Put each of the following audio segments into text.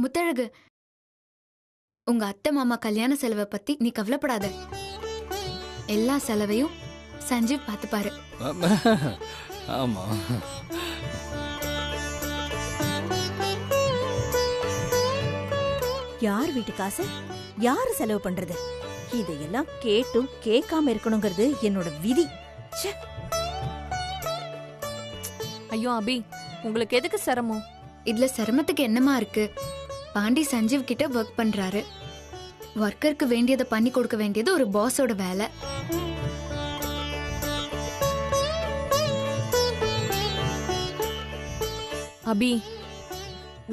முத்தழகு, உங்க அத்தை மாமா கல்யாண செலவை பத்தி நீ கவலைப்படாத. எல்லா செலவையும் சஞ்சீவ் பார்த்துப்பாரு. ஆமா. யார் வீட்டு காசு யாரு செலவு பண்றது? இதையெல்லாம் கேட்டும் கேட்காம இருக்கணுங்கிறது என்னோட விதி. ஐயோ அபி, உங்களுக்கு எதுக்கு சிரமம்? இதுல சிரமத்துக்கு என்னமா இருக்கு? பாண்டி சஞ்சீவ் கிட்ட ஒர்க் பண்றாரு. ஒர்க்கருக்கு வேண்டியதை பண்ணி கொடுக்க வேண்டியது ஒரு பாஸோட வேலை. அபி,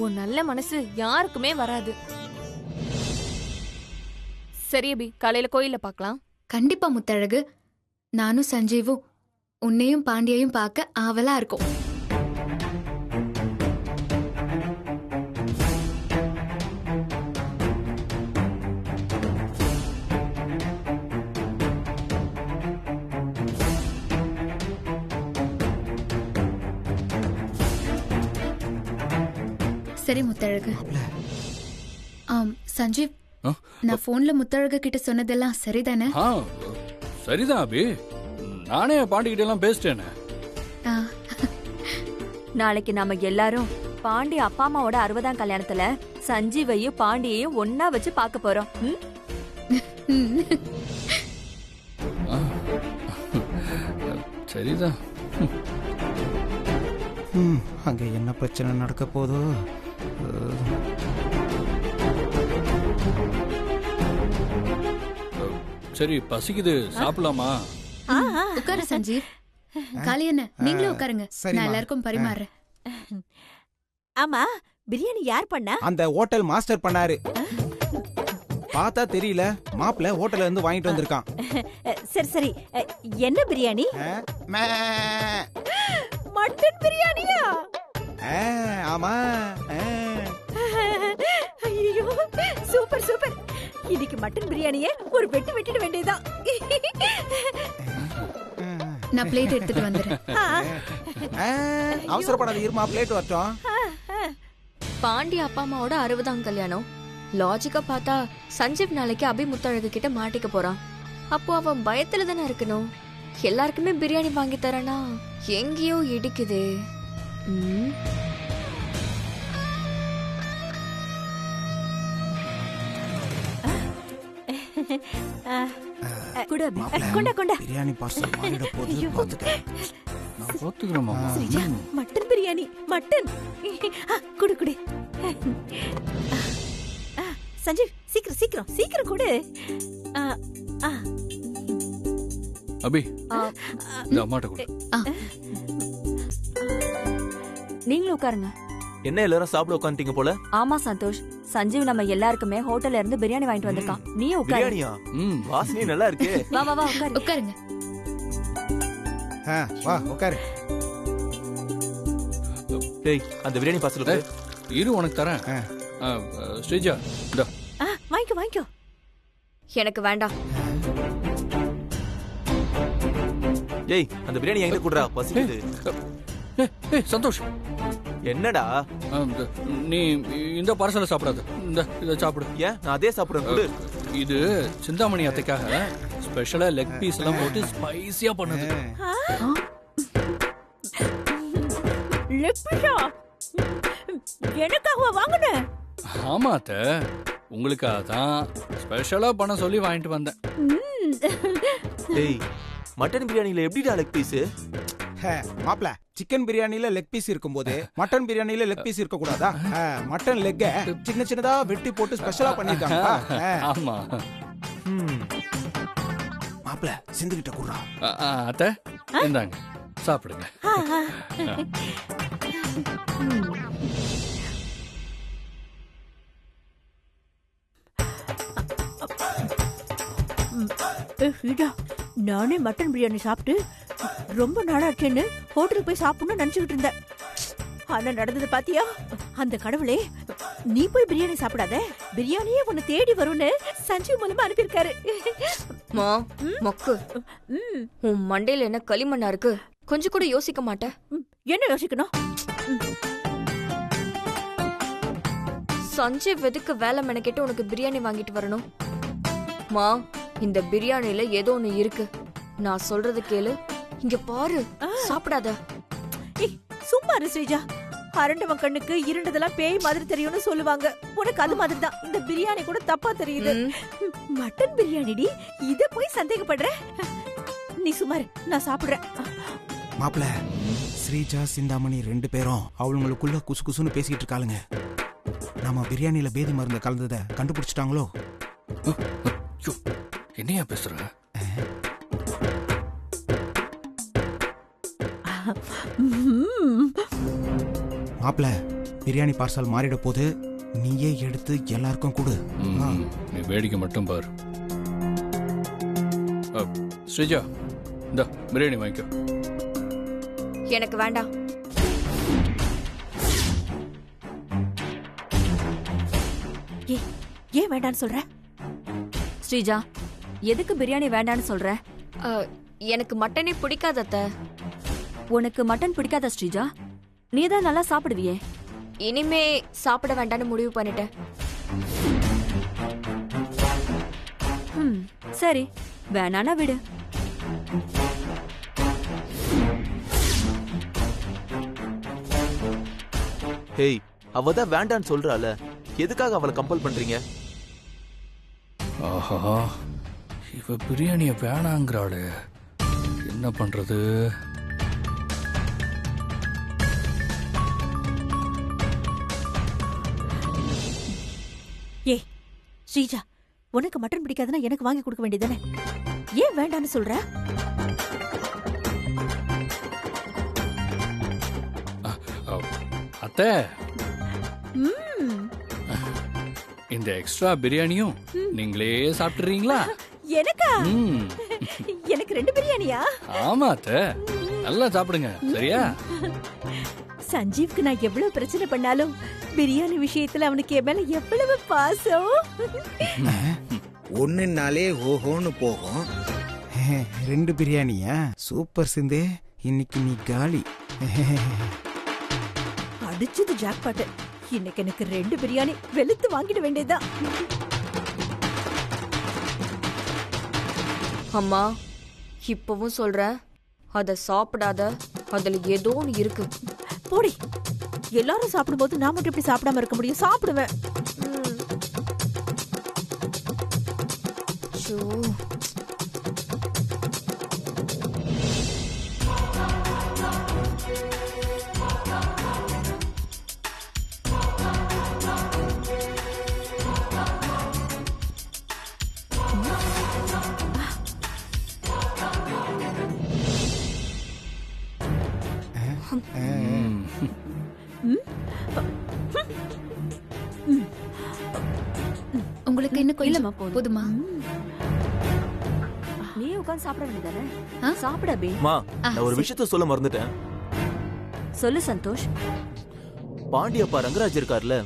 உன் நல்ல மனசு யாருக்குமே வராது. சரி அபி, காலையில கோயில்ல பார்க்கலாம். கண்டிப்பா முத்தழகு. நானும் சஞ்சீவும் உன்னையும் பாண்டியையும் பார்க்க ஆவலா இருக்கும். சரி முத்தழகு. சஞ்சீவ், நான் போன்ல முத்தழகு கிட்ட சொன்னதெல்லாம் சரிதானே? சரிதான் அபி. நானே பாண்டி கிட்ட எல்லாம் பேசிட்டேனே. நாளைக்கு நாம எல்லாரும் பாண்டி அப்பா அம்மாவோட 60ஆம் கல்யாணத்துல சஞ்சீவையும் பாண்டியையும் ஒன்னா வச்சு பார்க்க போறோம். சரிதான். அங்க என்ன பிரச்சனை நடக்க போதோ? சரி, பசிக்குது, சாப்பிடலாமா? உட்காரு சஞ்சீவ். காளி என்ன, நீங்களும் உட்காருங்க. நான் எல்லாருக்கும் பரிமாறுறேன். ஆமா, பிரியாணி யார் பண்ணா? அந்த ஹோட்டல் மாஸ்டர் பண்ணாரு. பார்த்தா தெரியல, மாப்பிள்ள ஹோட்டல்ல இருந்து வாங்கிட்டு வந்திருக்கான். சரி சரி, என்ன பிரியாணி? மட்டன் பிரியாணியா? ஆமா. ஐயோ, சூப்பர் சூப்பர். இன்னைக்கு மட்டன் பிரியாணியே ஒரு வெட்டு வெட்டிட வேண்டியதுதான். நான் பிளேட் எடுத்துட்டு வந்துறேன். அவசரப்படாத, இருமா, பிளேட் வரட்டும். பாண்டி அப்பா அம்மாவோட 60ஆம் கல்யாணம். லாஜிக்கா பார்த்தா சஞ்சீவ் நாளைக்கு அபி முத்தழகு கிட்ட மாட்டிக்க போறான். அப்போ அவன் பயத்துல தானே இருக்கணும். எல்லாருக்குமே பிரியாணி வாங்கி தரனா எங்கேயோ இடிக்குது. பிரியாணி பார்சல் வாங்கிட போகுது, பாத்துட்டேன். நான் பாத்துக்கிறேன் மாமா. Mutton biryani, mutton. குடு குடு. சஞ்சீவ், சீக்கிரம் சீக்கிரம் சீக்கிரம் குடு. அபி, இந்த அம்மாட்ட கொடு. நீங்களும் உட்காருங்க. என்ன எல்லாரும் சாப்பிட உட்காந்துட்டீங்க போல? ஆமா சந்தோஷ், சஞ்சீவ் நம்ம எல்லாருக்குமே ஹோட்டல்ல இருந்து பிரியாணி வாங்கிட்டு வந்திருக்கான். நீயும் உட்காரு. பிரியாணியா? வாசனையே நல்லா இருக்கு. வா வா வா, உட்காரு. உட்காருங்க. வா உட்காரு. டேய், அந்த பிரியாணி பார்சல் கொடு. இரு, உனக்கு தரேன். ஸ்ரீஜா, இந்தா. வாங்கிக்கோ வாங்கிக்கோ. எனக்கு வேண்டாம். டேய், அந்த பிரியாணி எங்க குடுறா, பசிக்குது. ஏய் சந்தோஷ், என்னடா? நீ இந்த பார்சலை சாப்பிடாத, இத சாப்பிடு. ஏன்? நான் அதே சாப்பிடுறேன், குடு. இது சிந்தாமணி அத்தைக்காக ஸ்பெஷலா லெக் பீஸ் எல்லாம் போட்டு ஸ்பைசியா பண்ணது. லெக் பீஸா? எனக்காக வாங்குன? ஆமா அத்தை, உங்களுக்காக தான் ஸ்பெஷலா பண்ண சொல்லி வாங்கிட்டு வந்தேன். டேய், மட்டன் பிரியாணில எப்படிடா லெக் பீஸ்? மாப்பிள்ள, சிக்கன் பிரியாணில லெக் பீஸ் இருக்கும்போது மட்டன் பிரியாணில லெக் பீஸ் இருக்க கூடாதா? மட்டன் லெக்க சின்ன சின்னதா வெட்டி போட்டு ஸ்பெஷலா பண்ணிருக்காங்க. ஆமா மாப்பிள்ள, சிந்துகிட்ட குடுறா. அத்தை, இந்தாங்க, சாப்பிடுங்க. நானே மட்டன் பிரியாணி சாப்பிட்டு ரொம்ப நாளாச்சேன்னு ஹோட்டலுக்கு போய் சாப்பிடணும்னு நினைச்சுக்கிட்டு இருந்தேன். ஆனா நடந்தது பாத்தியா? அந்த கடவுளே, நீ போய் பிரியாணி சாப்பிடாத, பிரியாணியே உன்னை தேடி வரும்னு சஞ்சீவ் மூலமா அனுப்பியிருக்காரு. மொக்கு, உன் மண்டையில என்ன களிமண்ணா இருக்கு? கொஞ்சம் கூட யோசிக்க மாட்டேன். என்ன யோசிக்கணும்? சஞ்சீவ் எதுக்கு வேலை மெனக்கிட்டு உனக்கு பிரியாணி வாங்கிட்டு வரணும்? மா, இந்த பிரியாணில ஏதோ ஒண்ணு இருக்கு. நான் சொல்றது கேளு. இங்க பாரு, சாப்பிடாத. ஏய், சும்மா இரு ஸ்ரீஜா. அரண்டவன் கண்ணுக்கு இருண்டதெல்லாம் பேய் மாதிரி தெரியும்னு சொல்லுவாங்க. உனக்கு அது மாதிரி தான் இந்த பிரியாணி கூட தப்பா தெரியுது. மட்டன் பிரியாணிடி, இத போய் சந்தேகப்படுற? நீ சும்மா இரு, நான் சாப்பிடுறேன். மாப்பிள, ஸ்ரீஜா சிந்தாமணி 2 பேரும் அவங்களுக்குள்ள குசு குசுன்னு பேசிக்கிட்டு இருக்காளுங்க. நாம பிரியாணியில பேதி மருந்த கலந்ததை கண்டுபிடிச்சிட்டாங்களோ? என்னையா பேசுற? மாப்பிள, பிரியாணி பார்சல் மாறிட போது நீயே எடுத்து எல்லாருக்கும் கொடு. நீ வேடிக்கை மட்டும் பாரு. ஸ்ரீஜா, இந்த பிரியாணி வாங்கிக்கோ. எனக்கு வேண்டாம். ஏன் வேண்டான்னு சொல்ற? ஸ்ரீஜா, எதுக்கு பிரியாணி வேண்டான்னு சொல்ற? எனக்கு மட்டனே பிடிக்காத அத்தை. உனக்கு மட்டன் பிடிக்காத ஸ்ரீஜா? நீ தான் நல்லா சாப்பிடுவியே. இனிமே சாப்பிட வேண்டாம்னு முடிவு பண்ணிட்டேன். சரி, வேணானா விடு. ஹேய், அவ தான் வேண்டான்னு சொல்றால, எதுக்காக அவளை கம்பல் பண்றீங்க? ஆஹா, இவ பிரியாணிய வேணாங்கிறாளே, என்ன பண்றது? ஏய் ஸ்ரீஜா, உனக்கு மட்டன் பிடிக்காதுன்னா எனக்கு வாங்கி கொடுக்க வேண்டியதானே? ஏன் வேண்டான்னு சொல்ற? அத்தை, இந்த எக்ஸ்ட்ரா பிரியாணியும் நீங்களே சாப்பிட்டுறீங்களா? எனக்கா? எனக்கு 2 பிரியாணியா? ஆமா அத்தை, நல்லா சாப்பிடுங்க, சரியா? சஞ்சீவ்க்கு நான் எவ்வளவு பிரச்சனை பண்ணாலும் பிரியாணி விஷயத்துல அவனுக்கு என் மேல எவ்வளவு பாசம். ஒண்ணுனாலே ஓஹோன்னு போகும். 2 பிரியாணியா? சூப்பர் சிந்து, இன்னைக்கு நீ காலி. அடிச்சது ஜாக்பாட். இன்னைக்கு எனக்கு 2 பிரியாணி வெளுத்து வாங்கிட வேண்டியதுதான். அம்மா, இப்பவும் சொல்றேன், அத சாப்பிடாத. அதுல ஏதோ ஒன்று இருக்கு. போடி, எல்லாரும் சாப்பிடும்போது நான் மட்டும் எப்படி சாப்பிடாம இருக்க முடியும்? சாப்பிடுவேன். உங்களுக்கு இன்னும் கொஞ்சமா போதுமா? நீ உட்கார்ந்து சாப்பிட வேண்டியதானே? சாப்பிட அபி. மா, நான் ஒரு விஷயத்த சொல்ல மறந்துட்டேன். சொல்லு சந்தோஷ். பாண்டியப்பா ரங்கராஜ் இருக்கார்ல,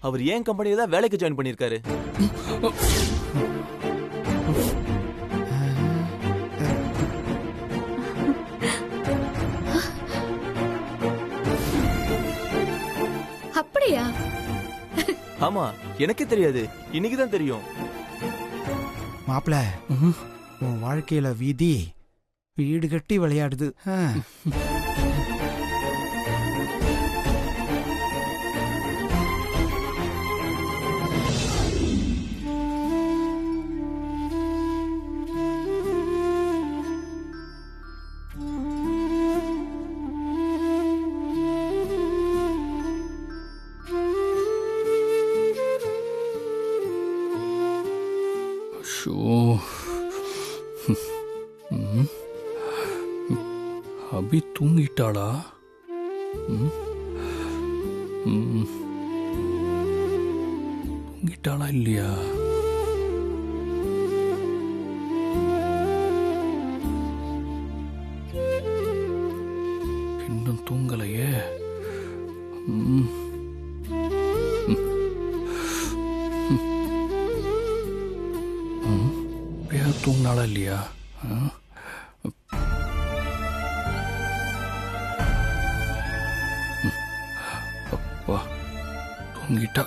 அவர் ஏன் கம்பெனில தான் வேலைக்கு ஜாயின் பண்ணிருக்காரு. அப்படியா? ஆமா, எனக்கே தெரியாது, இன்னைக்குதான் தெரியும். மாப்பிள, உன் வாழ்க்கையில வீதி வீடு கட்டி விளையாடுது. அபி தூங்கிட்டாளா? தூங்கிட்டாளா இல்லையா? இன்னும் தூங்கலையே. தூங்கினாளா இல்லையா? அப்பா, தூங்கிட்டா.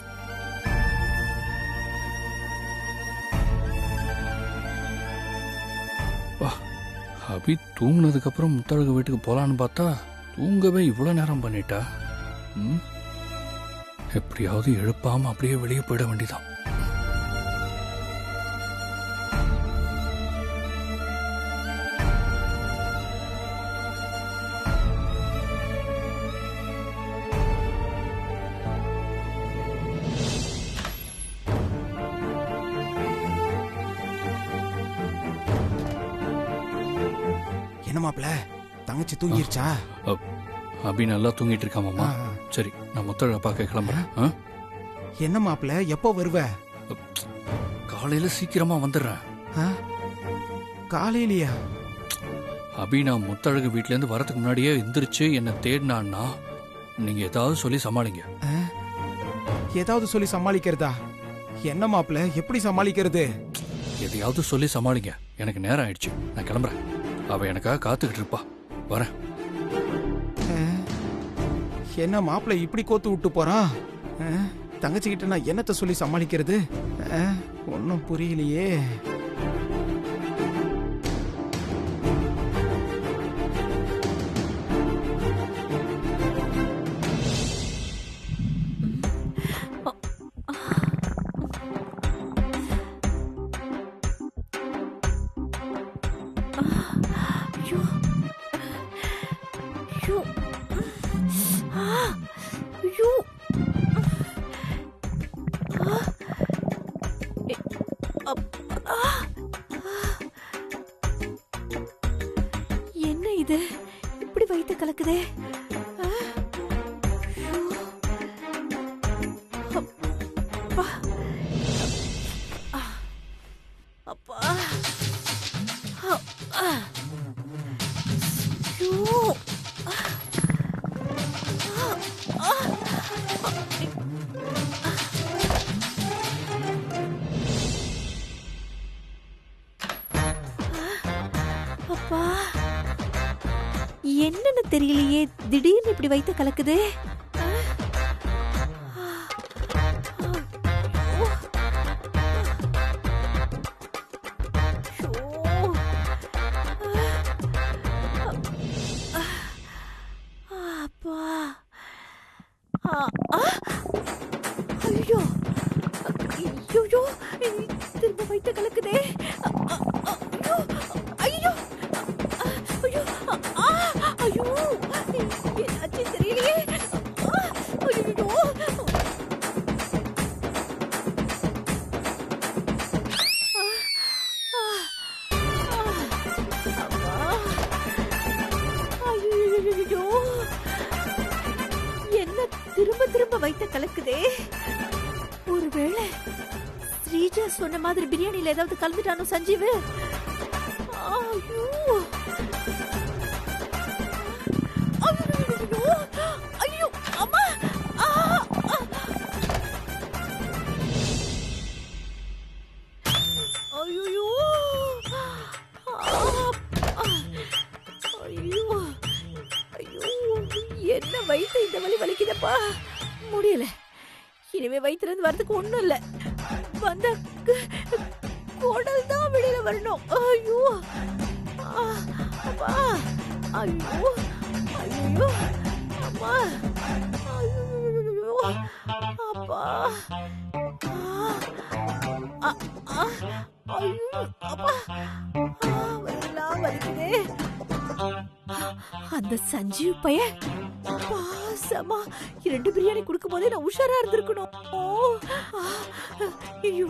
அபி தூங்குனதுக்கு அப்புறம் முத்தழகு வீட்டுக்கு போலான்னு பார்த்தா தூங்கவே இவ்வளவு நேரம் பண்ணிட்டா. எப்படியாவது எழுப்பாம அப்படியே வெளியே போயிட வேண்டியதான். என்ன மாப்பிள, தங்கச்சி தூங்கிருச்சா? அபி நல்லா தூங்கிட்டு இருக்காமாமா. சரி, நான் முத்தழக பார்க்க கிளம்புறேன். என்ன மாப்பிள, எப்போ வருவ? காலையில சீக்கிரமா வந்துடுறேன். காலையிலயா? அபி நான் முத்தழகு வீட்ல இருந்து வரதுக்கு முன்னாடியே எந்திரிச்சு என்ன தேடினான்னா நீங்க ஏதாவது சொல்லி சமாளிங்க. ஏதாவது சொல்லி சமாளிக்கிறதா? என்ன மாப்பிள, எப்படி சமாளிக்கிறது? எதையாவது சொல்லி சமாளிங்க. எனக்கு நேரம் ஆயிடுச்சு, நான் கிளம்புறேன். அவ எனக்காக காத்துக்கிட்டு இருப்பா. வரேன். என்ன மாப்பிள இப்படி கோத்து விட்டு போறான்? தங்கச்சி கிட்ட நான் என்னத்த சொல்லி சமாளிக்கிறது? ஒன்னும் புரியலையே. என்ன இது இப்படி வயித்த கலக்குதே? அப்பா, அப்பா, என்னன்னு தெரியலையே, திடீர்னு இப்படி வயித்த கலக்குது. அப்பா, ஐயோ ஐயோ, திரும்ப வயித்த கலக்குதே. ஐயோ ஐயோ ஐயோ, என்னாச்சு தெரியலையே. ஐயோ, ஐயோ, என்ன திரும்ப திரும்ப வயித்த கலக்குதே. ஒருவேளை ஸ்ரீஜா சொன்ன மாதிரி பிரியாணில ஏதாவது கலந்துட்டானோ சஞ்சீவ்? ஐயோ ஐயோ, அம்மா, ஐயோ ஐயோ ஐயோ, என்ன வயித்து இந்த வலி வலிக்குதப்பா, முடியல. இனிமே வயிற்றுல இருந்து வரதுக்கு ஒண்ணும் இல்ல, வந்த குடல் தான் வெளியில வரணும். ஐயோ அப்பா, ஐயோ ஐயோ, அம்மா, ஐயோ அப்பா, ஐயோ அப்பா, வலிலாம் வலிக்குதே. அந்த சஞ்சீவ் பையன் பாசமா 2 பிரியாணி கொடுக்கும் போதே நான் உஷாரா இருந்திருக்கணும். ஐயோ,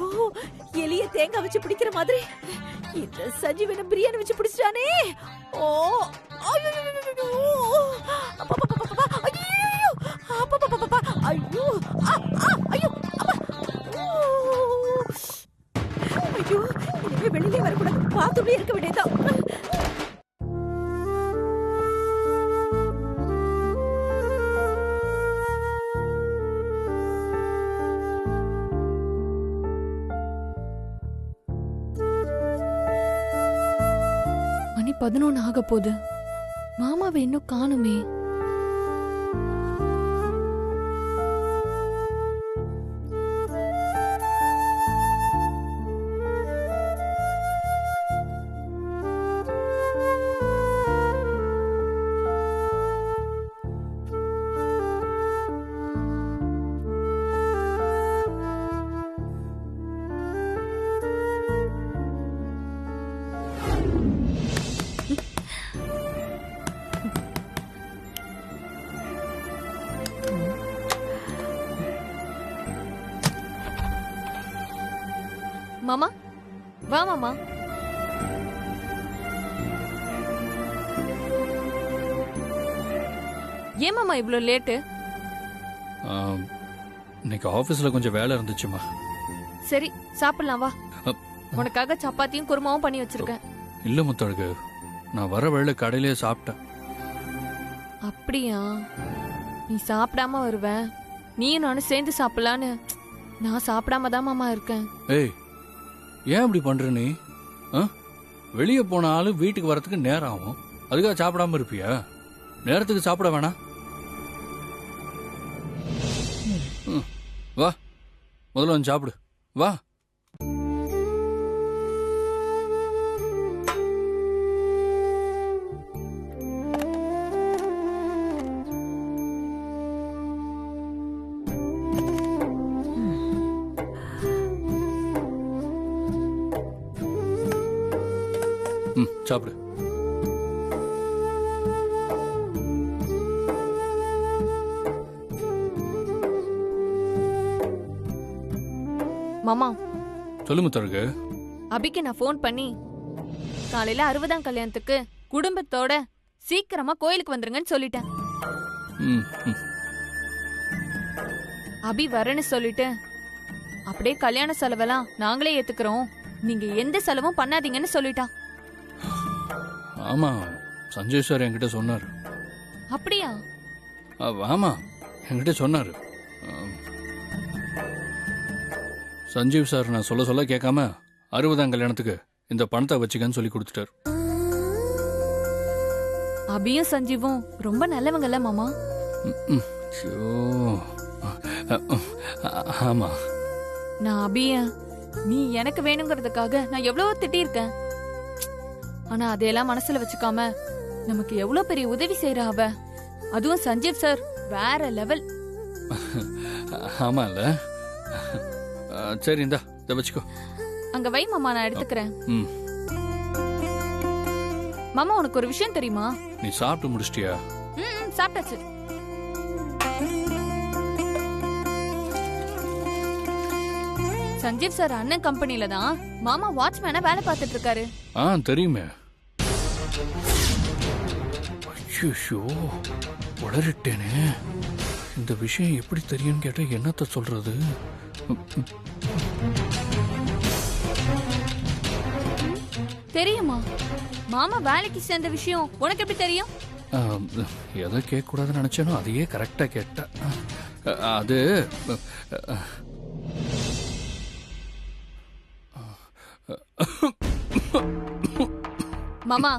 எலிய தேங்காய் வச்சு பிடிக்கிற மாதிரி இந்த சஞ்சீவ் என்ன பிரியாணி வச்சு பிடிச்சிட்டானே. ஓ ஐயோ ஐயோ ஐயோ, ஐயோ, இனிமே வெளியிலே வரக்கூடாது, பார்த்துட்டே இருக்க வேண்டியதான். மணி 11 ஆக போகுது, மாமாவை இன்னும் காணுமே. மாமா வா மாமா. ஏன் மாமா இவ்ளோ லேட்டு? இன்னைக்கு ஆஃபீஸில் கொஞ்சம் வேலை இருந்துச்சுமா. சரி சாப்பிடலாம் வா. உனக்காக சப்பாத்தியும் குருமாவும் பண்ணி வச்சிருக்கேன். இல்லை முத்தழகு, நான் வர வேலை கடையிலேயே சாப்பிட்டேன். அப்படியா? நீ சாப்பிடாம வருவ, நீயும் நானும் சேர்ந்து சாப்பிடலான்னு நான் சாப்பிடாம தான் மாமா இருக்கேன். ஏய், ஏன் இப்படி பண்ற நீ? வெளியே போன ஆளு வீட்டுக்கு வரத்துக்கு நேரம் ஆகும், அதுக்காக சாப்பிடாம இருப்பியா? நேரத்துக்கு சாப்பிட வேணாம். வா, முதல்ல வந்து சாப்பிடு. வா. சாப்பிடு. மாமா சொல்லு முத்தழகு. அபிக்கு நான் ஃபோன் பண்ணி காலையில 60ஆம் கல்யாணத்துக்கு குடும்பத்தோட சீக்கிரமா கோயிலுக்கு வந்துருங்கன்னு சொல்லிட்டேன். அபி வரேன்னு சொல்லிட்டு அப்படியே கல்யாண செலவெல்லாம் நாங்களே ஏத்துக்கிறோம், நீங்க எந்த செலவும் பண்ணாதீங்கன்னு சொல்லிட்டான். ஆமா, சஞ்சய் சார் என்கிட்ட சொன்னாரு. அப்படியா? ஆமா, என்கிட்ட சொன்னாரு. சஞ்சீவ் சார் நான் சொல்ல சொல்ல கேட்காம 60ஆம் கல்யாணத்துக்கு இந்த பணத்தை வச்சுக்கன்னு சொல்லி கொடுத்துட்டாரு. அபியும் சஞ்சீவும் ரொம்ப நல்லவங்கல்ல மாமா. ஆமா, நான் அபிய நீ எனக்கு வேணுங்கிறதுக்காக நான் எவ்வளவோ திட்டிருக்கேன். ஆனா அதையெல்லாம் மனசுல வச்சுக்காம நமக்கு எவ்வளவு பெரிய உதவி செய்யறா அவ. அதுவும் சஞ்சீவ் சார் வேற லெவல். ஆமால. சரி, இந்தா இத வச்சுக்கோ. அங்க வை மாமா, நான் எடுத்துக்கிறேன். மாமா உனக்கு ஒரு விஷயம் தெரியுமா? நீ சாப்பிட்டு முடிச்சிட்டியா? சாப்பிட்டாச்சு. சஞ்சீவ் சார் அண்ணன் கம்பெனில தான் மாமா வாட்ச்மேனா வேலை பார்த்துட்டு இருக்காரு. தெரியுமே. ஐயோ, உளறிட்டேனே. இந்த விஷயம் எப்படி தெரியும்னு கேட்டா என்னத்த சொல்றது? தெரியுமா? மாமா வேலைக்கு சேர்ந்த விஷயம் உனக்கு எப்படி தெரியும்? எதை கேட்க கூடாதுன்னு நினைச்சேனோ அதையே கரெக்டா கேட்டேன். அது மாமா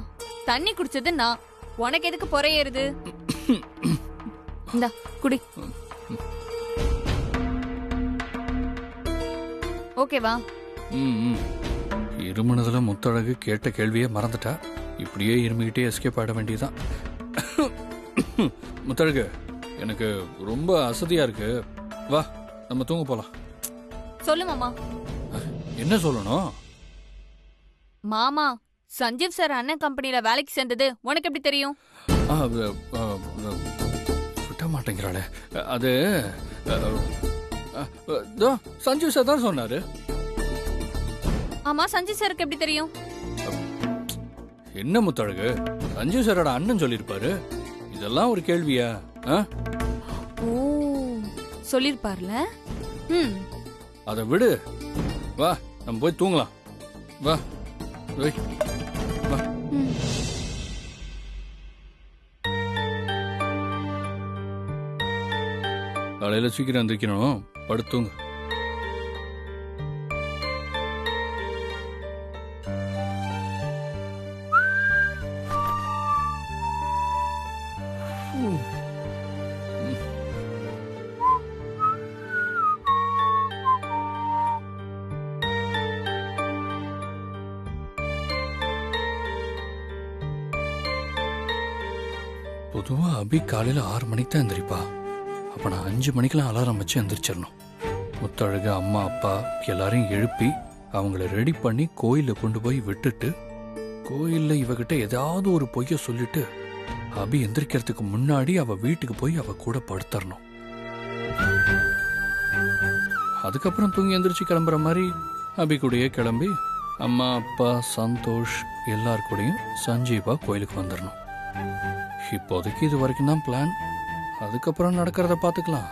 தண்ணி குடிச்சது நான், உனக்கு எதுக்கு பொறையேறுது? இந்தா குடி. ஓகேவா? இருமனதுல முத்தழகு கேட்ட கேள்வியே மறந்துட்டா. இப்படியே இருமிக்கிட்டே எஸ்கேப் ஆட வேண்டியதுதான். முத்தழகு, எனக்கு ரொம்ப அசதியா இருக்கு, வா நம்ம தூங்க போலாம். சொல்லு மாமா. என்ன சொல்லணும்? மாமா சஞ்சீவ் சார் அண்ணன் கம்பெனில வேலைக்கு சேர்ந்தது உனக்கு எப்படி தெரியும்? விட்ட மாட்டேங்கிறாளே. அது சஞ்சீவ் சார் தான் சொன்னாரு. ஆமா, சஞ்சீவ் சாருக்கு எப்படி தெரியும்? என்ன முத்தழகு, சஞ்சீவ் சாரோட அண்ணன் சொல்லிருப்பாரு. இதெல்லாம் ஒரு கேள்வியா? ஓ, சொல்லிருப்பார்ல. அதை விடு, வா நம்ம போய் தூங்கலாம். வா வா. காலையில சீக்கிரம் எந்திரிக்கணும், படுத்துங்க. பொதுவா அபி காலையில 6 மணிக்கு தான் எந்திரிப்பா. அப்ப நான் 5 மணிக்கெல்லாம் அலாரம் வச்சு எந்திரிச்சிடணும். முத்தழகு அம்மா அப்பா எல்லாரையும் எழுப்பி அவங்கள ரெடி பண்ணி கோயில கொண்டு போய் விட்டுட்டு, கோயில்ல இவகிட்ட ஏதாவது ஒரு பொய்ய சொல்லிட்டு அபி எந்திரிக்கிறதுக்கு முன்னாடி அவ வீட்டுக்கு போய் அவ கூட படுத்தரணும். அதுக்கப்புறம் தூங்கி எந்திரிச்சு கிளம்புற மாதிரி அபி கூடயே கிளம்பி அம்மா அப்பா சந்தோஷ் எல்லார் கூடயும் சஞ்சீவா கோயிலுக்கு வந்துடணும். இப்போதைக்கு இது வரைக்கும் தான் பிளான். அதுக்கப்புறம் நடக்கிறத பார்த்துக்கலாம்.